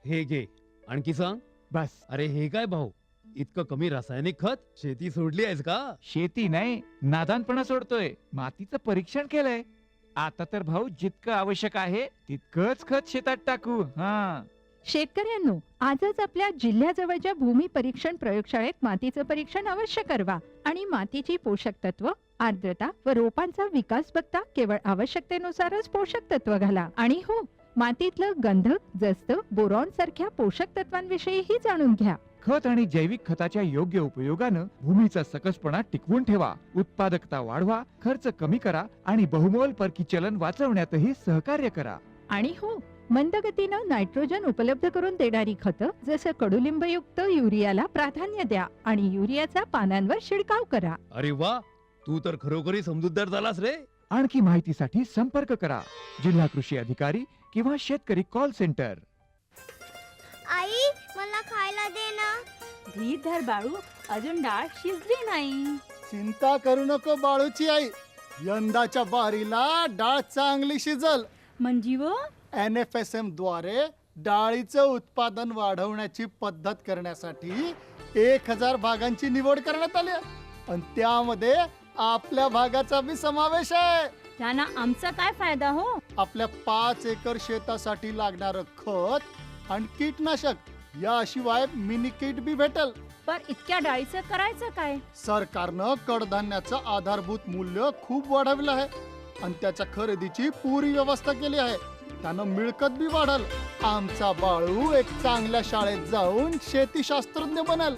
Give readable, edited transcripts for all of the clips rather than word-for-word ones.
हे घे. आणखी सांग. बस. अरे हे काय भाऊ, इतकं कमी रासायनिक खत? शेती सोडली आहेस का? शेती नाही, नादानपणा सोडतोय. मातीचं परीक्षण केलंय. आता तर भाऊ जितकं आवश्यक आहे तितकंच खत शेतात टाकू. हा. शेतकऱ्यांनो, आजच आपल्या जिल्ह्याजवळच्या भूमी परीक्षण प्रयोगशाळेत मातीचं परीक्षण अवश्य करवा आणि मातीची पोषक तत्व, आर्द्रता व रोपांचा विकास बघता केवळ आवश्यकतेनुसारच पोषक तत्व घाला. आणि हो, मातीतलं गंधक, जस्त, बोरॉन सारख्या पोषक तत्वांविषयीही जाणून घ्या. खत आणि जैविक खताच्या योग्य उपयोगानं भूमीचा सकसपणा टिकवून ठेवा, उत्पादकता वाढवा, खर्च कमी करा आणि बहुमोल परकी चलन वाचवण्यातही सहकार्य करा. आणि हो, मंद गतीनं नायट्रोजन उपलब्ध करून देणारी खतं जसं कडुलिंबयुक्त युरियाला प्राधान्य द्या आणि युरियाचा पानांवर शिडकाव करा. अरे वा, तू तर खरोखरी समजूतदार झालास रे. आणखी माहितीसाठी संपर्क करा जिल्हा कृषी अधिकारी किंवा शेतकरी कॉल सेंटर. आई, मला खायला दे ना. धीर धर बाळू, अजून डाळ शिजली नाही. चिंता करू नको बाळूची आई, यंदाच्या बारीला डाळ चांगली शिजल. म्हणजे व NFSM द्वारे डाळीचं उत्पादन वाढवण्याची पद्धत करण्यासाठी 1000 भागांची निवड करण्यात आली आहे. आणि त्यामध्ये आपल्या भागाचा बी समावेश आहे. त्यांना आमचा काय फायदा हो? आपल्या 5 एकर शेतासाठी लागणारं खत आणि कीटनाशक याशिवाय मिनी किट बी भेटल. पर इतक्या डाळीचं करायचं काय? सरकारनं कडधान्याचं आधारभूत मूल्य खूप वाढवलं आहे आणि त्याच्या खरेदीची पुरी व्यवस्था केली आहे. त्यानं मिळकत बी वाढल. आमचा बाळू एक चांगल्या शाळेत जाऊन शेतीशास्त्रज्ञ बनल.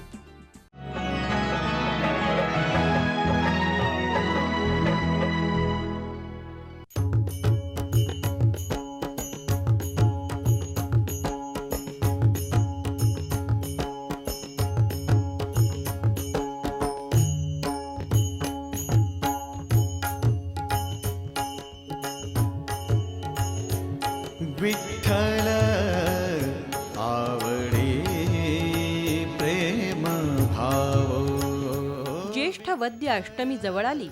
विठ्ठल आवडी प्रेम भाव. ज्येष्ठ वद्य अष्टमी जवळ आली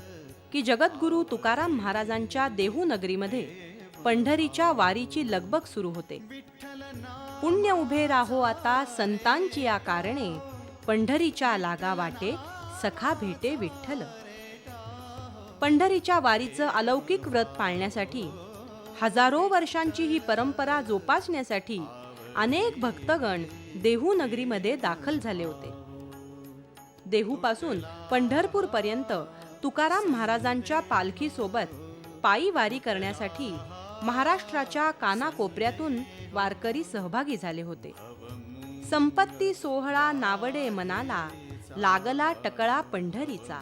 की जगद्गुरु तुकाराम महाराजांच्या देहू नगरीमध्ये पंढरीच्या वारीची लगबग सुरू होते. पुण्य उभे राहो आता संतांची या कारणे, पंढरीच्या लागा वाटे सखा भेटे विठ्ठल. पंढरीच्या वारीचं अलौकिक व्रत पाळण्यासाठी, हजारो वर्षांची ही परंपरा जोपासण्यासाठी अनेक भक्तगण देहू नगरीमध्ये दाखल झाले होते. देहूपासून पंढरपूर पर्यंत तुकाराम महाराजांच्या पालखी सोबत पायी वारी करण्यासाठी महाराष्ट्राच्या कानाकोपऱ्यातून वारकरी सहभागी झाले होते. संपत्ती सोहळा नावडे मनाला, लागला टकळा पंढरीचा.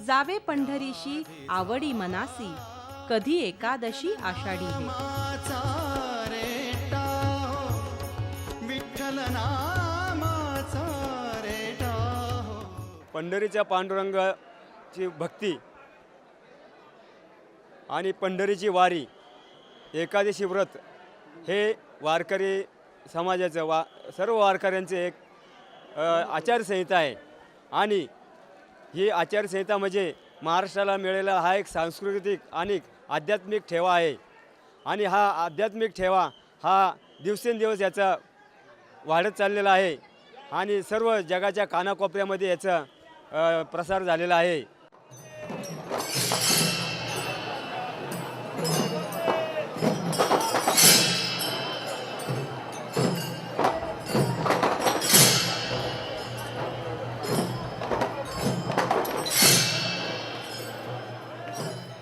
जावे पंढरीशी आवडी मनासी, कधी एकादशी आषाढी हे. पंढरीच्या पांडुरंगाची भक्ती आणि पंढरीची वारी, एकादशी व्रत हे वारकरी समाजाचं सर्व वारकऱ्यांचे एक आचारसंहिता आहे. आणि ही आचारसंहिता म्हणजे महाराष्ट्राला मिळालेला हा एक सांस्कृतिक आणि आध्यात्मिक ठेवा आहे. आणि हा आध्यात्मिक ठेवा हा दिवसेंदिवस याचा वाढत चाललेला आहे आणि सर्व जगाच्या कानाकोपऱ्यामध्ये याचा प्रसार झालेला आहे.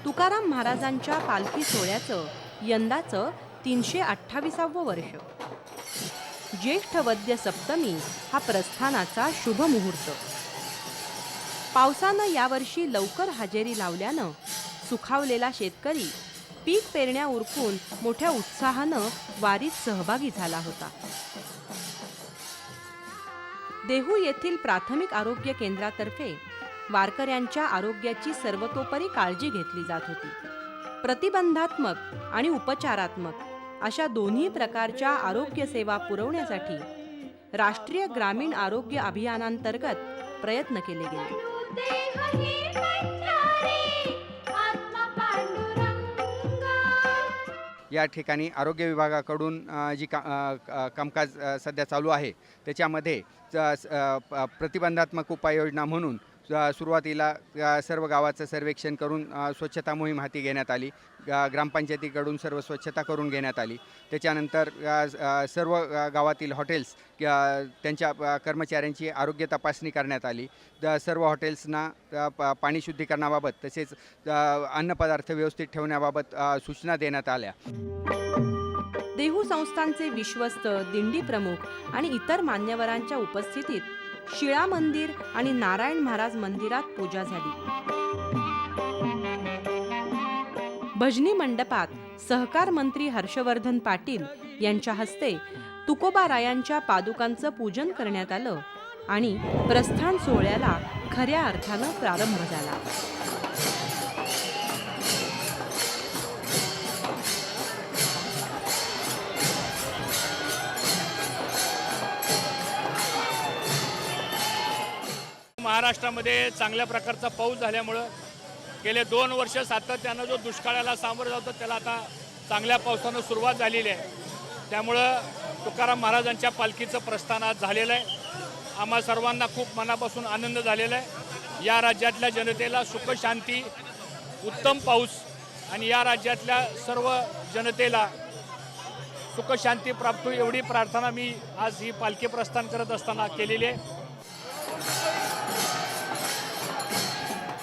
तुकाराम महाराजांच्या पालखी सोहळ्याचं यंदाचं 328वं वर्ष. ज्येष्ठ वद्य सप्तमी हा प्रस्थानाचा शुभ मुहूर्त. पावसानं यावर्षी लवकर हजेरी लावल्यानं सुखावलेला शेतकरी पीक पेरण्या उरकून मोठ्या उत्साहानं वारीत सहभागी झाला होता. देहू येथील प्राथमिक आरोग्य केंद्रातर्फे वारकऱ्यांच्या आरोग्याची सर्वतोपरी काळजी घेतली जात होती. प्रतिबंधात्मक आणि उपचारात्मक अशा दोन्ही प्रकारच्या आरोग्य सेवा पुरवण्यासाठी राष्ट्रीय ग्रामीण आरोग्य अभियानांतर्गत प्रयत्न केले गेले. या ठिकाणी आरोग्य विभागाकडून जी कामकाज सध्या चालू आहे त्याच्यामध्ये प्रतिबंधात्मक उपाययोजना म्हणून सुरुवातीला सर्व गावाचं सर्वेक्षण करून स्वच्छता मोहीम हाती घेण्यात आली. ग्रामपंचायतीकडून सर्व स्वच्छता करून घेण्यात आली. त्याच्यानंतर सर्व गावातील हॉटेल्स त्यांच्या कर्मचाऱ्यांची आरोग्य तपासणी करण्यात आली. सर्व हॉटेल्सना पाणी शुद्धीकरणाबाबत तसेच अन्नपदार्थ व्यवस्थित ठेवण्याबाबत सूचना देण्यात आल्या. देहू संस्थांचे विश्वस्त, दिंडी प्रमुख आणि इतर मान्यवरांच्या उपस्थितीत शिळा मंदिर आणि नारायण महाराज मंदिरात पूजा झाली. भजनी मंडपात सहकार मंत्री हर्षवर्धन पाटील यांच्या हस्ते तुकोबारायांच्या पादुकांचं पूजन करण्यात आलं आणि प्रस्थान सोहळ्याला खऱ्या अर्थानं प्रारंभ झाला. महाराष्ट्रामध्ये चांगल्या प्रकारचा पाऊस झाल्यामुळं गेले 2 वर्ष सातत्यानं जो दुष्काळाला सामोरं जातो त्याला आता चांगल्या पावसानं सुरुवात झालेली आहे. त्यामुळं तुकाराम महाराजांच्या पालखीचं प्रस्थान आज झालेलं आहे. आम्हा सर्वांना खूप मनापासून आनंद झालेला आहे. या राज्यातल्या जनतेला सुख शांती, उत्तम पाऊस आणि या राज्यातल्या सर्व जनतेला सुख शांती प्राप्त हो एवढी प्रार्थना मी आज ही पालखी प्रस्थान करत असताना केलेली आहे.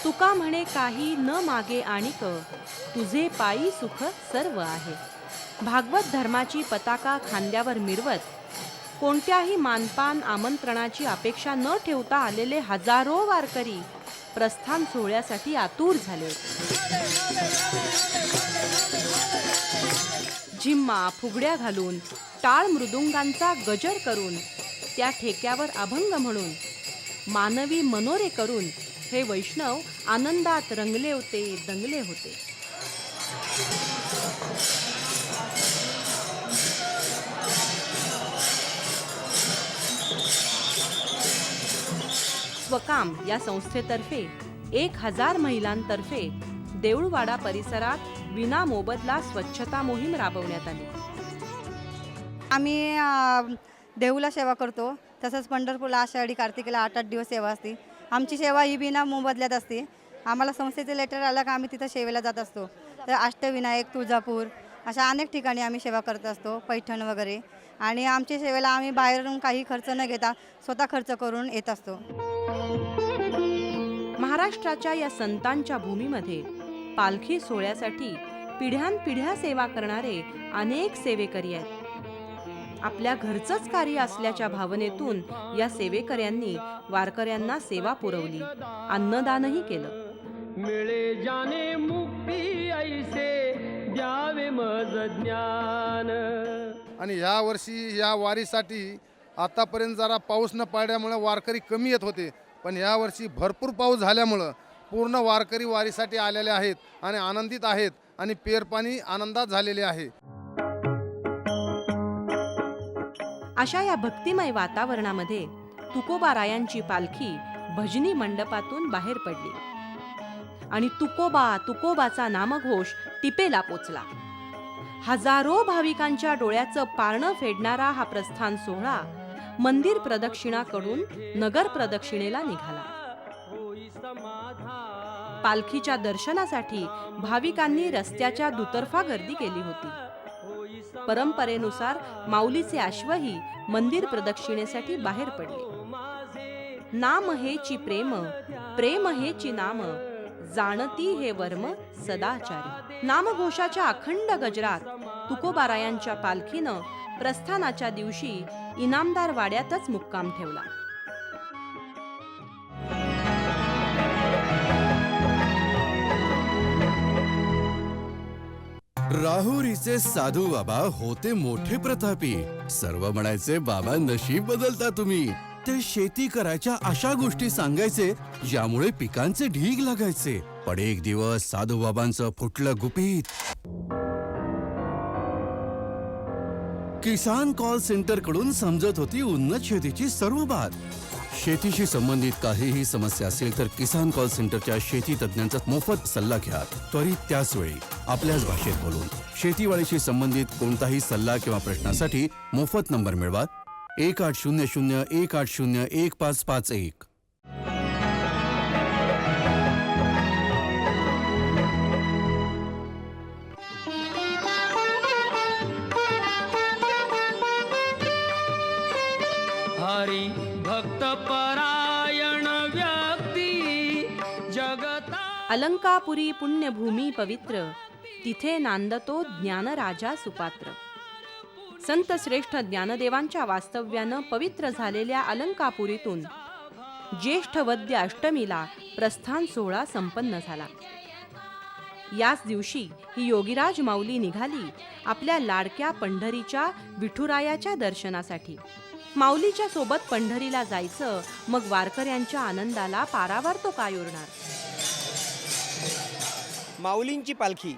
तुका म्हणे काही न मागे आणिक, तुझे पायी सुख सर्व आहे. भागवत धर्माची पताका खांद्यावर मिरवत कोणत्याही मानपान आमंत्रणाची अपेक्षा न ठेवता आलेले हजारो वारकरी प्रस्थान सोहळ्यासाठी आतुर झाले. झिम्मा फुगड्या घालून, टाळ मृदुंगांचा गजर करून, त्या ठेक्यावर अभंग म्हणून, मानवी मनोरे करून हे वैष्णव आनंदात रंगले होते, दंगले होते. स्वकाम या संस्थेतर्फे 1000 महिलांतर्फे देऊळवाडा परिसरात विना मोबदला स्वच्छता मोहीम राबवण्यात आली. आम्ही देऊला सेवा करतो, तसंच पंढरपूरला आषाढी कार्तिकीला 8-8 दिवस सेवा असते. आमची सेवा ही बिना मोबदल्यात असते. आम्हाला संस्थेचे लेटर आलं का आम्ही तिथं सेवेला जात असतो. तर अष्टविनायक, तुळजापूर अशा अनेक ठिकाणी आम्ही सेवा करत असतो, पैठण वगैरे. आणि आमच्या सेवेला आम्ही बाहेरून काही खर्च न घेता स्वतः खर्च करून येत असतो. महाराष्ट्राच्या या संतांच्या भूमीमध्ये पालखी सोहळ्यासाठी पिढ्यानपिढ्या सेवा करणारे अनेक सेवेकरी आहेत. आपल्या घरचंच कार्य असल्याच्या भावनेतून या सेवेकऱ्यांनी वारकऱ्यांना सेवा पुरवली, अन्नदानही केलं. मिळे जाणे मुक्ती ऐसे द्यावे मज ज्ञान. आणि ह्या वर्षी या वारीसाठी आतापर्यंत जरा पाऊस न पडल्यामुळे वारकरी कमी येत होते, पण या वर्षी भरपूर पाऊस झाल्यामुळं पूर्ण वारकरी वारीसाठी आलेले आहेत आणि आनंदित आहेत आणि पेरपाणी आनंदात झालेले आहे. अशा या भक्तिमय वातावरणामध्ये तुकोबारायांची पालखी भजनी मंडपातून बाहेर पडली आणि तुकोबा तुकोबाचा नामघोष टिपेला पोचला. हजारो भाविकांच्या डोळ्याचं पारणं फेडणारा हा प्रस्थान सोहळा मंदिर प्रदक्षिणाकडून नगर प्रदक्षिणेला निघाला. पालखीच्या दर्शनासाठी भाविकांनी रस्त्याच्या दुतर्फा गर्दी केली होती. परंपरेनुसार माऊलीचे अश्वही मंदिर प्रदक्षिणेसाठी बाहेर पडले. नाम हेची प्रेम, प्रेम हेची नाम, जाणती हे वर्म सदाचारी. नामघोषाच्या अखंड गजरात तुकोबारायांच्या पालखीनं प्रस्थानाच्या दिवशी इनामदार वाड्यातच मुक्काम ठेवला. राहुरीचे साधू बाबा होते मोठे प्रतापी. सर्व म्हणायचे बाबा नशीब बदलता तुम्ही. ते शेती करायच्या अशा गोष्टी सांगायचे ज्यामुळे पिकांचे ढीग लागायचे. पण एक दिवस साधू बाबांचं फुटलं गुपित. किसान कॉल सेंटर कडून समजत होती उन्नत शेतीची सर्व बात. शेतीशी संबंधित काहीही समस्या असेल तर किसान कॉल सेंटरच्या शेती तज्ञांचा मोफत सल्ला घ्या. त्वरित त्याच वेळी आपल्याच भाषेत बोलून. शेतीवाडीशी संबंधित कोणताही सल्ला किंवा प्रश्नासाठी मोफत नंबर मिळवा 1800-180-1551. हरी भक्त परायण व्यक्ती जगता अलंकापुरी पुण्यभूमी पवित्र, तिथे नांदतो ज्ञानराजा सुपात्र. संत श्रेष्ठ ज्ञानदेवांच्या वास्तव्यानं पवित्र झालेल्या अलंकापुरीतून ज्येष्ठ वद्य अष्टमीला प्रस्थान सोहळा संपन्न झाला. याच दिवशी ही योगीराज माऊली निघाली आपल्या लाडक्या पंढरीच्या विठुरायाच्या दर्शनासाठी. माऊलीच्या सोबत पंढरीला जायचं, मग वारकऱ्यांच्या आनंदाला पारावार तो काय उरणार. माऊलींची पालखी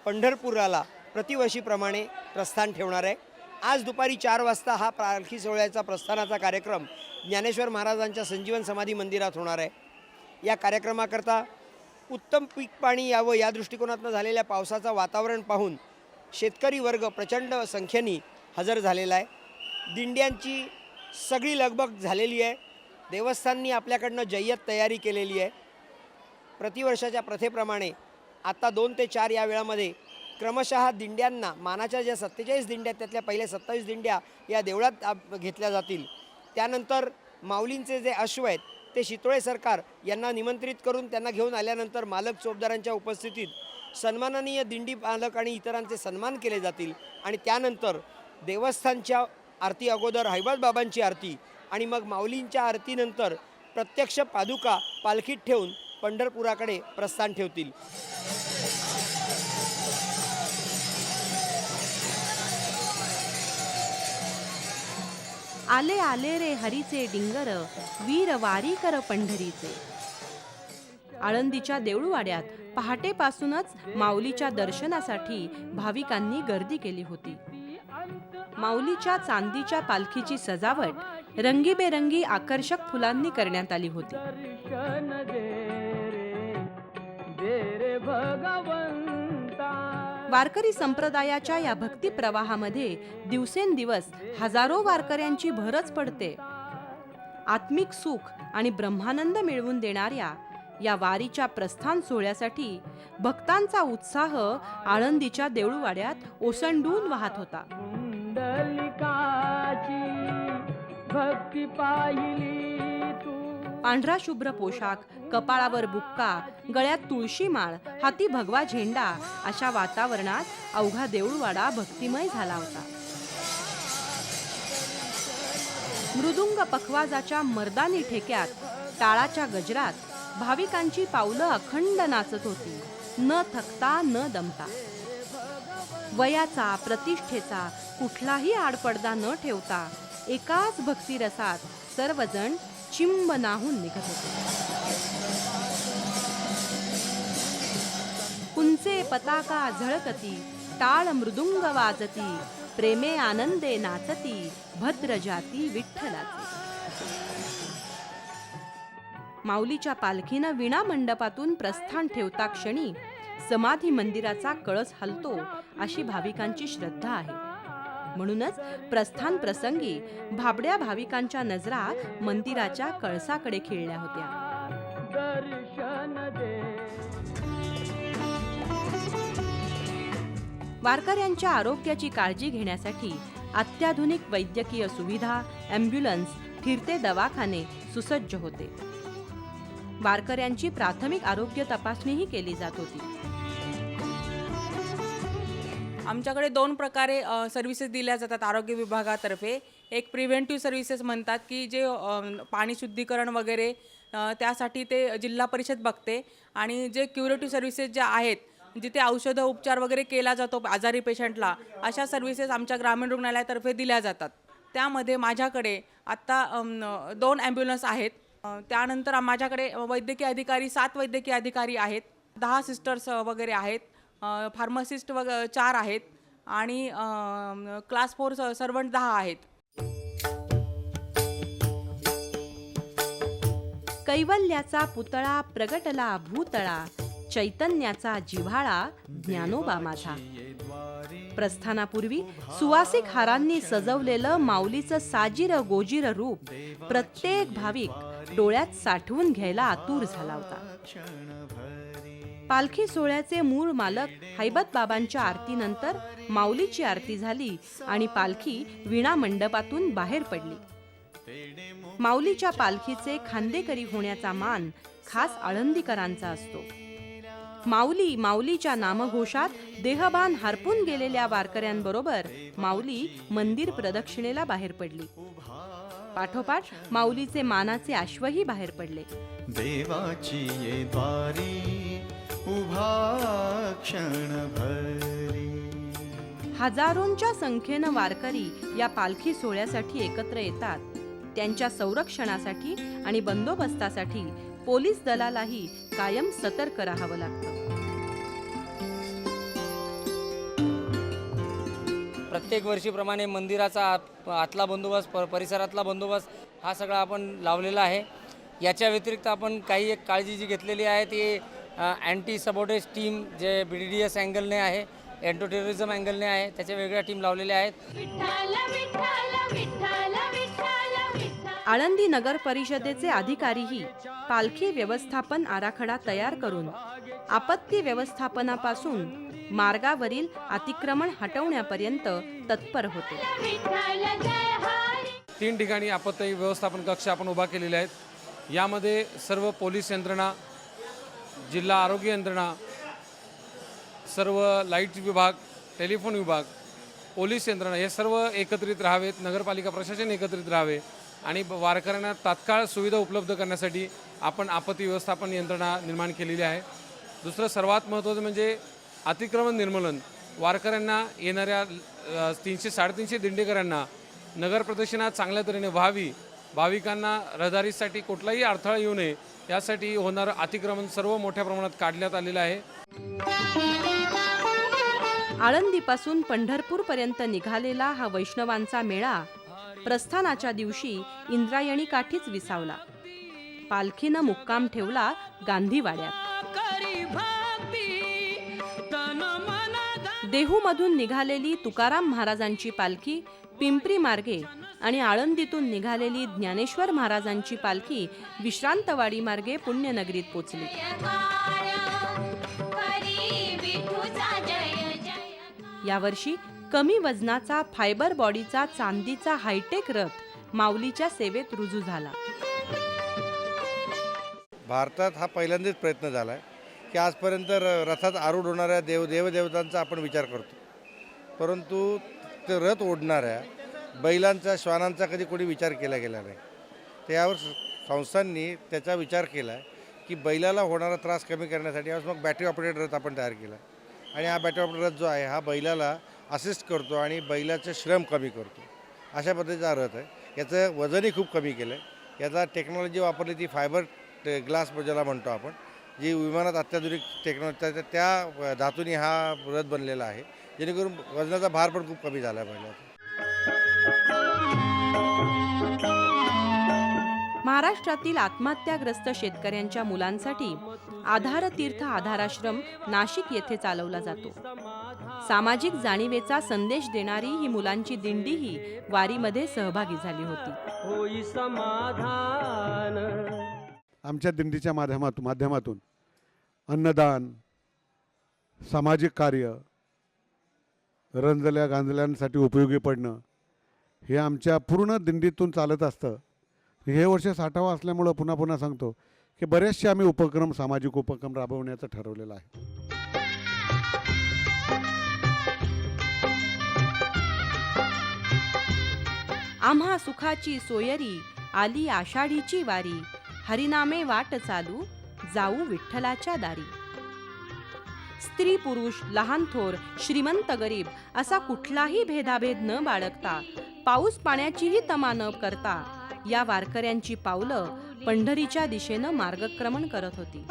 पंढरपुराला प्रतिवर्षीप्रमाणे प्रस्थान ठेवणार आहे. आज दुपारी 4 वाजता हा पालखी सोहळ्याचा प्रस्थानाचा कार्यक्रम ज्ञानेश्वर महाराजांच्या संजीवन समाधी मंदिरात होणार आहे. या कार्यक्रमाकरता उत्तम पीक पाणी यावं या दृष्टिकोनातून झालेल्या पावसाचं वातावरण पाहून शेतकरी वर्ग प्रचंड संख्येने हजर झालेला आहे. दिंड्यांची सगळी लगबग झालेली आहे. देवस्थाननी आपल्याकडनं जय्यत तयारी केलेली आहे. प्रतिवर्षाच्या प्रथेप्रमाणे आता 2 ते 4 या वेळामध्ये क्रमशः दिंड्यांना मानाच्या ज्या 47 दिंड्या त्यातल्या पहिल्या 27 दिंड्या या देवळात घेतल्या जातील. त्यानंतर माऊलींचे जे अश्व आहेत ते शितोळे सरकार यांना निमंत्रित करून त्यांना घेऊन आल्यानंतर मालक चोपदारांच्या उपस्थितीत सन्माननीय दिंडी पालक आणि इतरांचे सन्मान केले जातील. आणि त्यानंतर देवस्थानच्या आरती अगोदर हैबत बाबांची आरती आणि मग माऊलींच्या आरतीनंतर प्रत्यक्ष पादुका पालखीत ठेवून पंढरपुराकडे प्रस्थान ठेवतील. आले आले रे हरीचे डिंगर, वीर वारी कर पंढरीचे. आळंदीच्या देऊळवाड्यात पहाटेपासूनच माऊलीच्या दर्शनासाठी भाविकांनी गर्दी केली होती. माऊलीच्या चांदीच्या पालखीची सजावट रंगीबेरंगी आकर्षक फुलांनी करण्यात आली होती. दर्शन दे रे भगवंता. वारकरी संप्रदायाच्या या भक्ती प्रवाहामध्ये दिवसेंदिवस हजारो वारकऱ्यांची भरच पडते. आत्मिक सुख आणि ब्रह्मानंद मिळवून देणाऱ्या या वारीच्या प्रस्थान सोहळ्यासाठी भक्तांचा उत्साह आळंदीच्या देऊळवाड्यात ओसंडून वाहत होता. भक्ती पाहिली तू. पांढरा शुभ्र पोशाख, कपाळावर बुक्का, गळ्यात तुळशी माळ, हाती भगवा झेंडा अशा वातावरणात अवघा देऊळवाडा भक्तिमय झाला होता. मृदुंग पखवाजाच्या मर्दानी ठेक्यात, टाळाच्या गजरात भाविकांची पावलं अखंड नाचत होती, न थकता न दमता. वयाचा, प्रतिष्ठेचा कुठलाही आडपडदा न ठेवता एकाच भक्तिरसात सर्वजण चिंब नाहून निघत होते. कुंचे पताका झळकती, टाळ मृदुंग वाजती, प्रेमे आनंदे नाचती, भद्र जाती विठ्ठलाची. माऊलीच्या पालखीनं विणा मंडपातून प्रस्थान ठेवता क्षणी समाधी मंदिराचा कळस हलतो अशी भाविकांची श्रद्धा आहे. म्हणूनच प्रस्थान प्रसंगी भाबड्या भाविकांच्या नजरा मंदिराच्या कळसाकडे खिळल्या होत्या. वारकऱ्यांच्या आरोग्याची काळजी घेण्यासाठी अत्याधुनिक वैद्यकीय सुविधा, ॲम्ब्युलन्स, फिरते दवाखाने सुसज्ज होते. वारकऱ्यांची प्राथमिक आरोग्य तपासणीही केली जात होती. आमच्याकडे 2 प्रकारे सर्व्हिसेस दिल्या जातात आरोग्य विभागातर्फे. एक प्रिव्हेंटिव्ह सर्व्हिसेस म्हणतात की जे पाणी शुद्धीकरण वगैरे त्यासाठी ते जिल्हा परिषद बघते. आणि जे क्युरेटिव्ह सर्व्हिसेस ज्या आहेत जिथे औषधं उपचार वगैरे केला जातो आजारी पेशंटला, अशा सर्व्हिसेस आमच्या ग्रामीण रुग्णालयातर्फे दिल्या जातात. त्यामध्ये माझ्याकडे आत्ता 2 ॲम्ब्युलन्स आहेत. त्यानंतर माझ्याकडे वैद्यकीय अधिकारी 7 वैद्यकीय अधिकारी आहेत, 10 सिस्टर्स वगैरे आहेत, फार्मासिस्ट 4 आहेत आणि क्लास 4 सर्वंट 10 आहेत. कैवल्याचा पुतळा प्रगटला भूतळा, चैतन्याचा जिव्हाळा ज्ञानोबा माझा. प्रस्थानापूर्वी सुवासिक हारांनी सजवलेलं माऊलीचं साजिर गोजिर रूप प्रत्येक भाविक डोळ्यात साठवून घ्यायला आतुर झाला होता. पालखी सोहळ्याचे मूळ मालक हैबत बाबांच्या आरतीनंतर माऊलीची आरती झाली आणि पालखी वीणा मंडपातून बाहेर पडली. माऊलीच्या पालखीचे खांदेकरी होण्याचा मान खास आळंदीकरांचा असतो. माऊली माऊलीच्या नामघोषात देहभान हरपून गेलेल्या वारकऱ्यांबरोबर माऊली मंदिर प्रदक्षिणेला बाहेर पडली. पाठोपाठ माऊलीचे मानाचे अश्वही बाहेर पडले. देवाची ये द्वारी उभा क्षणभरी. हजारोंच्या संख्येनं वारकरी या पालखी सोहळ्यासाठी एकत्र येतात. त्यांच्या संरक्षणासाठी आणि बंदोबस्तासाठी पोलीस दलालाही कायम सतर्क राहावं लागतं. प्रत्येक वर्षीप्रमाणे मंदिराचा आतला बंदोबस्त, परिसरातला बंदोबस्त हा सगळा आपण लावलेला आहे. याच्या व्यतिरिक्त आपण काही एक काळजी जी घेतलेली आहे ती अँटी सबोटेज टीम जे BDDS अँगलने आहे, एंटो टेररिझम अँगलने आहे, त्याच्या वेगळ्या टीम लावलेल्या आहेत. आळंदी नगर परिषदेचे अधिकारीही पालखी व्यवस्थापन आराखडा तयार करून आपत्ती व्यवस्थापनापासून मार्गावरील अतिक्रमण हटवण्यापर्यंत तत्पर होते. 3 ठिकाणी आपत्ती व्यवस्थापन कक्ष आपण उभा केलेले आहेत. यामध्ये सर्व पोलीस यंत्रणा, जिल्हा आरोग्य यंत्रणा, सर्व लाईट विभाग, टेलिफोन विभाग, पोलीस यंत्रणा हे सर्व एकत्रित राहावेत. नगरपालिका प्रशासन एकत्रित राहावे आणि वारकऱ्यांना तात्काळ सुविधा उपलब्ध करण्यासाठी आपण आपत्ती व्यवस्थापन यंत्रणा निर्माण केलेली आहे. दुसरं सर्वात महत्त्वाचं म्हणजे अतिक्रमण निर्मूलन. वारकऱ्यांना येणाऱ्या 300-350 दिंडेकरांना नगर प्रदक्षिणा चांगल्या तऱ्हेने व्हावी, भाविकांना रहदारीसाठी कुठलाही अडथळा येऊ नये यासाठी होणारं अतिक्रमण सर्व मोठ्या प्रमाणात काढण्यात आलेलं आहे. आळंदीपासून पंढरपूरपर्यंत निघालेला हा वैष्णवांचा मेळा प्रस्थानाच्या दिवशी इंद्रायणी काठीच विसावला. पालखीनं मुक्काम ठेवला गांधीवाड्यात. देहूमधून निघालेली तुकाराम महाराजांची पालखी पिंपरी मार्गे आणि आळंदीतून निघालेली ज्ञानेश्वर महाराजांची पालखी विश्रांतवाडी मार्गे पुण्यनगरीत पोचली. यावर्षी कमी वजनाचा फायबर बॉडीचा चांदीचा हायटेक रथ माऊलीच्या सेवेत रुजू झाला. भारतात हा पहिल्यांदाच प्रयत्न झाला आहे की आजपर्यंत रथात आरूढ होणाऱ्या देवदेवतांचा आपण विचार करतो, परंतु ते रथ ओढणाऱ्या बैलांचा, श्वानांचा कधी कोणी विचार केला गेला नाही. त्यावर संस्थांनी त्याचा विचार केला आहे की बैलाला होणारा त्रास कमी करण्यासाठी आज मग बॅटरी ऑपरेटेड रथ आपण तयार केला आणि हा बॅटरी ऑपरेटेड रथ जो आहे हा बैलाला असिस्ट करतो आणि बैलाचे श्रम कमी करतो. अशा पद्धतीचा रथ आहे. याचं वजनही खूप कमी केलं आहे. याचा टेक्नॉलॉजी वापरली ती फायबर ग्लास ज्याला म्हणतो आपण, जी विमानात अत्याधुनिक टेक्नॉलॉजी त्या धातूने हा रथ बनलेला आहे, जेणेकरून वजनाचा भार पण खूप कमी झाला आहे बैलाचा. महाराष्ट्रातील आत्महत्याग्रस्त शेतकऱ्यांच्या मुलांसाठी आधार तीर्थ आधाराश्रम नाशिक येथे चालवला जातो. सामाजिक जाणीवेचा संदेश देणारी ही मुलांची दिंडीही वारीमध्ये सहभागी झाली होती. आमच्या दिंडीच्या माध्यमातून अन्नदान, सामाजिक कार्य, रंजल्या गांजल्यांसाठी उपयोगी पडणं हे आमच्या पूर्ण दिंडीतून चालत असतं. हे वर्ष 60वं असल्यामुळं पुन्हा पुन्हा सांगतो की बरेचसे आम्ही उपक्रम, सामाजिक उपक्रम राबवण्याचं ठरवलेलं आहे. आम्हा सुखाची सोयरी आली आषाढीची वारी, हरिनामे वाट चालू जाऊ विठ्ठलाच्या दारी. स्त्री पुरुष, लहान थोर, श्रीमंत गरीब असा कुठलाही भेदाभेद न बाळगता, पाऊस पाण्याचीही तमा न करता या वारकऱ्यांची पावलं पंढरीच्या दिशेनं मार्गक्रमण करत होती.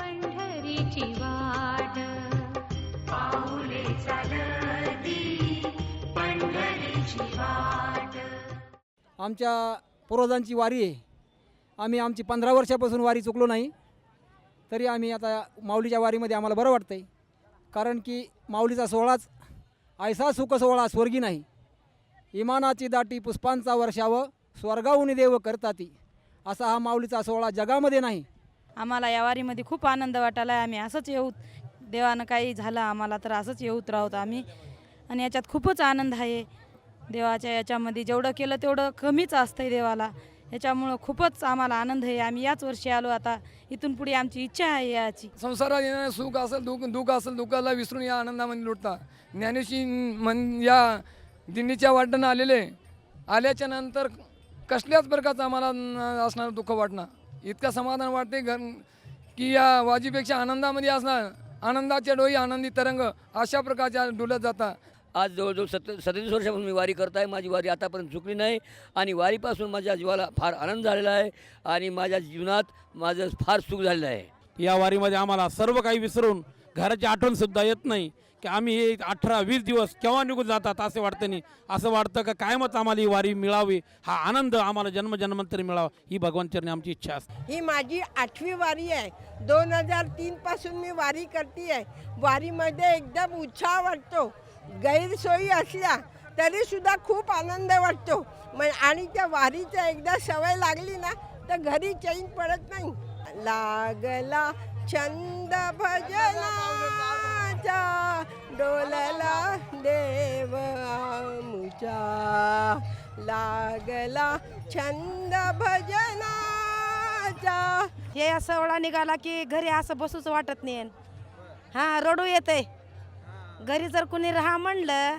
आमच्या पूर्वजांची वारी आहे. आम्ही आमची 15 वर्षापासून वारी चुकलो नाही, तरी आम्ही आता माऊलीच्या वारीमध्ये आम्हाला बरं वाटतं आहे. कारण की माऊलीचा सोहळाच ऐसा सुख सोहळा स्वर्गी नाही. इमानाची दाटी पुष्पांचा वर्षाव स्वर्गाहून देव करताती. असा हा माऊलीचा सोहळा जगामध्ये नाही. आम्हाला या वारीमध्ये खूप आनंद वाटायला. आम्ही असंच येऊ, देवानं काही झालं आम्हाला तर असंच येऊत राहतो आम्ही. आणि याच्यात खूपच आनंद आहे. देवाच्या याच्यामध्ये जेवढं केलं तेवढं कमीच असतंय देवाला. याच्यामुळं खूपच आम्हाला आनंद आहे. आम्ही याच वर्षी आलो. आता इथून पुढे आमची इच्छा आहे याची. संसारात येणारे सुख असेल दुःख असेल दुःखाला विसरून या आनंदामध्ये लुटता. ज्ञानेश्वरी या दिंडीच्या वाटेनं आल्याच्या नंतर कसल्याच प्रकारचं आम्हाला असणारं दुःख वाटणार. इतकं समाधान वाटते की या वाजीपेक्षा आनंदामध्ये असणार. आनंदाच्या डोई आनंदी तरंग अशा प्रकारच्या डोलत जातात. आज जवळजवळ 37 वर्षापासून मी वारी करत आहे. माझी वारी आतापर्यंत चुकली नाही आणि वारीपासून माझ्या जीवाला फार आनंद झालेला आहे आणि माझ्या जीवनात माझं फार सुख झालेलं आहे. या वारीमध्ये आम्हाला सर्व काही विसरून घराची आठवणसुद्धा येत नाही की आम्ही हे 18-20 दिवस केव्हा निघून जातात असे वाटतं नाही. असं वाटतं का कायमच आम्हाला ही वारी मिळावी, हा आनंद आम्हाला जन्मजन्मांतरी मिळावा ही भगवंतचरणी आमची इच्छा असते. ही माझी 8वी वारी आहे. 2003 पासून मी वारी करते आहे. वारीमध्ये एकदम उत्साह वाटतो. गैरसोयी असल्या तरी सुद्धा खूप आनंद वाटतो. आणि त्या वारीचं एकदा सवय लागली ना तर घरी चैन पडत नाही. लागला छंद भजनाचा डोलला देव आमुचा. लागला छंद भजनाचा. हे असं ओळा निघाला की घरी असं बसूच वाटत नाही. हां, रडू येते. घरी जर कुणी राहा म्हणलं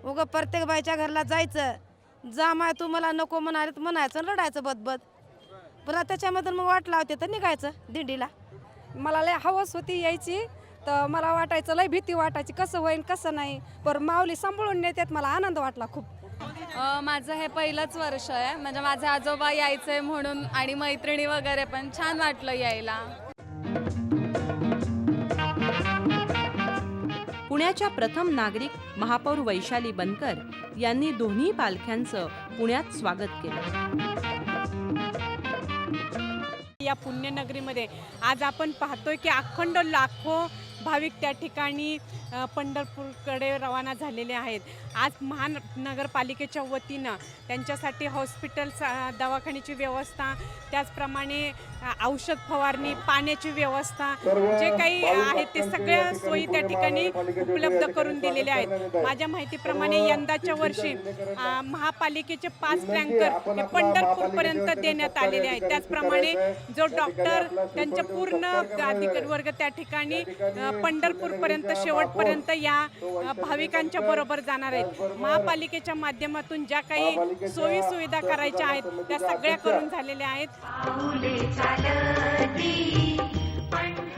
उगं प्रत्येक बाईच्या घरला जायचं. जा माय तू मला नको म्हणाले म्हणायचं रडायचं बदबद. पुन्हा त्याच्यामधून मग वाट लावते तर निघायचं दिंडीला. मला लय हवस होती यायची तर मला वाटायचं लय भीती वाटायची कसं होईल कसं नाही. पर माऊली सांभाळून नेतात. मला आनंद वाटला खूप. माझं हे पहिलंच वर्ष आहे. म्हणजे माझे आजोबा यायचे म्हणून आणि मैत्रिणी वगैरे पण छान वाटलं यायला. पुण्याच्या प्रथम नागरिक महापौर वैशाली बनकर यांनी दोन्ही पालख्यांचं पुण्यात स्वागत केलं. या पुण्यनगरीमध्ये आज आपण पाहतोय की अखंड लाखो भाविक त्या ठिकाणी पंढरपूरकडे रवाना झालेले आहेत. आज महानगरपालिकेच्या वतीनं त्यांच्यासाठी हॉस्पिटल दवाखान्याची व्यवस्था, त्याचप्रमाणे औषध फवारणी, पाण्याची व्यवस्था जे काही आहे ते सगळ्या सोयी त्या ठिकाणी उपलब्ध करून दिलेल्या आहेत. माझ्या माहितीप्रमाणे यंदाच्या वर्षी महापालिकेचे 5 टँकर हे पंढरपूरपर्यंत देण्यात आलेले आहेत. त्याचप्रमाणे जो डॉक्टर त्यांचे पूर्ण अधिकारी वर्ग त्या ठिकाणी पंढरपूरपर्यंत शेवटपर्यंत या भाविकांच्या बरोबर जाणार आहेत. महापालिकेच्या माध्यमातून ज्या काही सोयी सुविधा करायच्या आहेत त्या सगळ्या करून झालेल्या आहेत.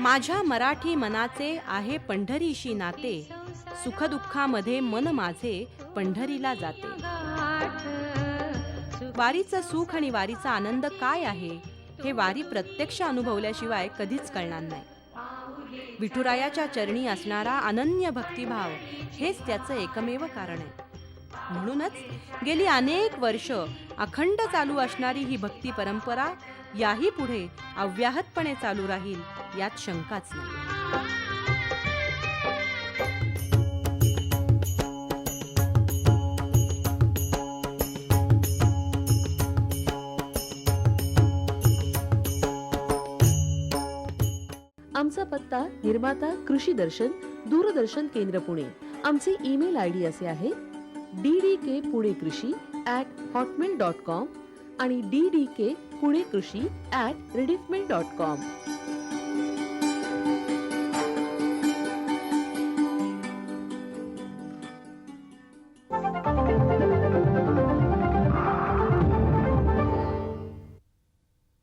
माझ्या मराठी मनाचे आहे पंढरीशी नाते, सुखदुःखामध्ये मन माझे पंढरीला जाते. वारीचं सुख आणि वारीचा आनंद काय आहे हे वारी प्रत्यक्ष अनुभवल्याशिवाय कधीच कळणार नाही. विठुरायाच्या चरणी असणारा अनन्य भक्तिभाव हेच त्याचं एकमेव कारण आहे. म्हणूनच गेली अनेक वर्ष अखंड चालू असणारी ही भक्ती परंपरा याही पुढे अव्याहतपणे चालू राहील यात शंकाच नाही. आमचा पत्ता निर्माता कृषी दर्शन, दूरदर्शन केंद्र पुणे. आमचे ईमेल ID असे आहे ddkpuneKrishi@hotmail.com आणि ddkpuneKrishi@rediffmail.com.